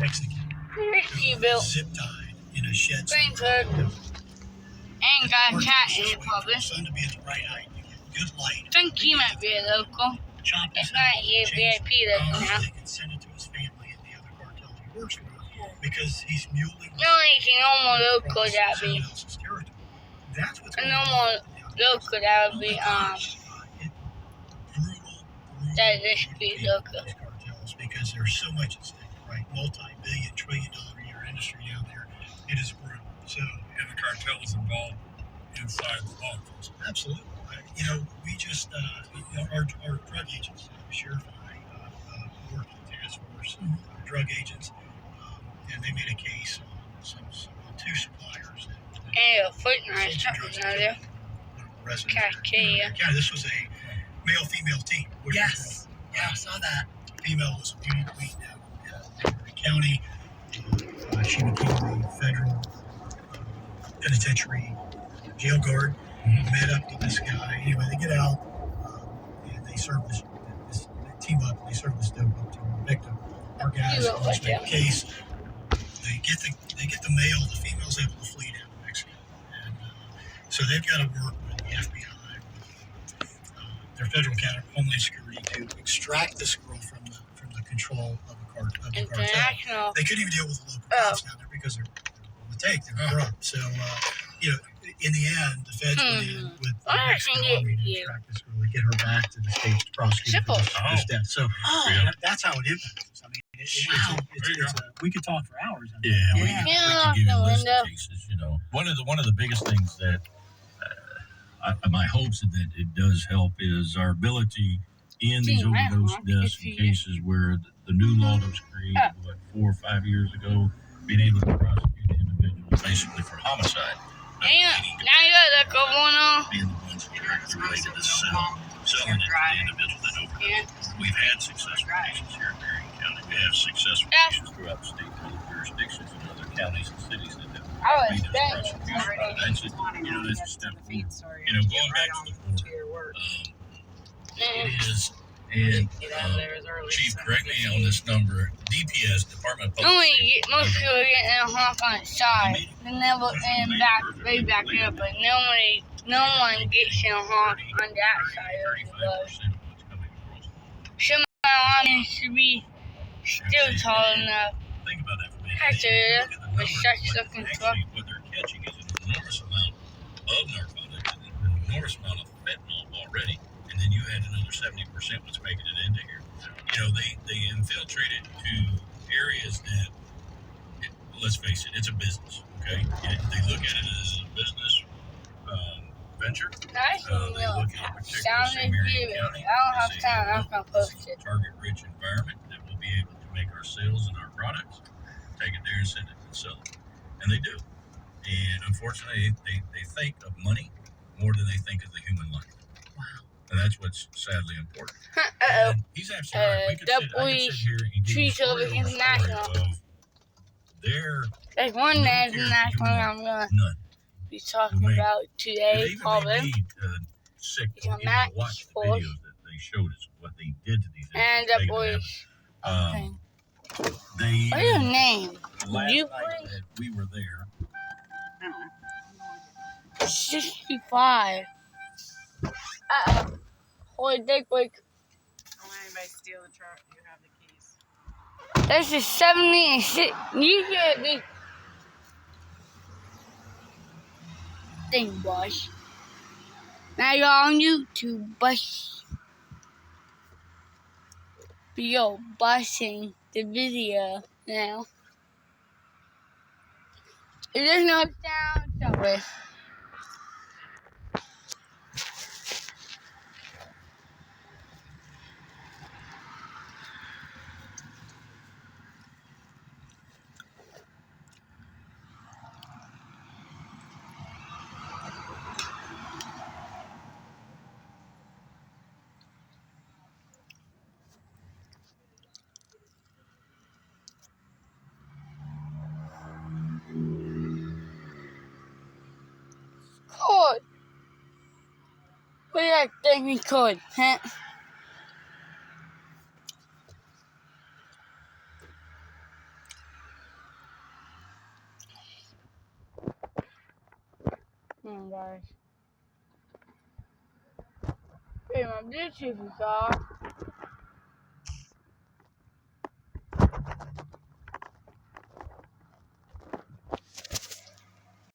Mexican. He built. Zip tied in a shed. And got a cat in it, probably. Sun to be at the right height to get good light. I think he might be a local. If not, he's a VIP local now. They can send it to his family and the other cartels he works with because he's muling. No, he's a normal local that would be. That's what's A normal local that would be, that this street local. Cartels because there's so much at stake, right? Multi-billion, $trillion-a year industry down there. It is brutal. So, and the cartel is involved inside the law enforcement. Absolutely. You know, we just, our drug agents, sheriff and I, worked in the task force, drug agents, and they made a case on two suppliers. And a freightliner something out there. Yeah, this was a male-female team. Yes. Yeah, I saw that. Female was a beauty queen down in County. She became a federal penitentiary jail guard. Met up with this guy. Anyway, they get out and they serve this they team up. And they serve this dope up to the victim. Our guys make a case. They get the male. The female's able to flee down to Mexico, and so they've got to work with the FBI, their federal Homeland Security to extract this girl from the control of the cartel. They couldn't even deal with the local cops down there because they're on the take. They're corrupt. So you know, in the end, the feds went in with the Mexican Army to extract this girl and get her back to the states to prosecute for this death. So that's how it impacts us. I mean, we could talk for hours. We can give you a list of cases. You know, one of the biggest things that my hopes that it does help is our ability in these overdose deaths and cases where the new law that was created 4 or 5 years ago, being able to prosecute individuals basically for homicide. Now you got that going on. Being the ones directly related to selling it to the individual that overdosed. We've had successful cases here in Marion County. We have successful cases throughout the state and other jurisdictions and other counties and cities that have made this prosecution. That's a step forward. You know, going back to the board, it is, and Chief, correct me on this number, DPS, Department of Public Safety. Most people are getting a honk on the side, and then way back there, but no one gets a honk on that side of the road. Somehow needs to be still tall enough. Think about that for me. With such looking truck. What they're catching is an enormous amount of narcotics and an enormous amount of fentanyl already. And then you add another 70% what's making it into here. You know, they infiltrated to areas that, let's face it, it's a business, okay? They look at it as a business venture. They look at a particular Marion County. I don't have time, I'm going to post it. Target-rich environment that will be able to make our sales and our products, take it there and send it and sell it. And they do. And unfortunately, they think of money more than they think of the human life. Wow. And that's what's sadly important. He's absolutely right. We could sit here and give you a story of their there's one national I'm going to be talking about today, probably. Sick to watch the videos that they showed us, what they did to these and the boys. What's your name? Last night that we were there. 65. Hold it, quick. Don't let anybody steal the truck. You have the keys. This is 76. You get me. Thing, boys. Now you're on YouTube, Yo, busting the video now. There's no sound, sorry. Could. What do you think we could, huh? guys. Hey, my Bluetooth is off.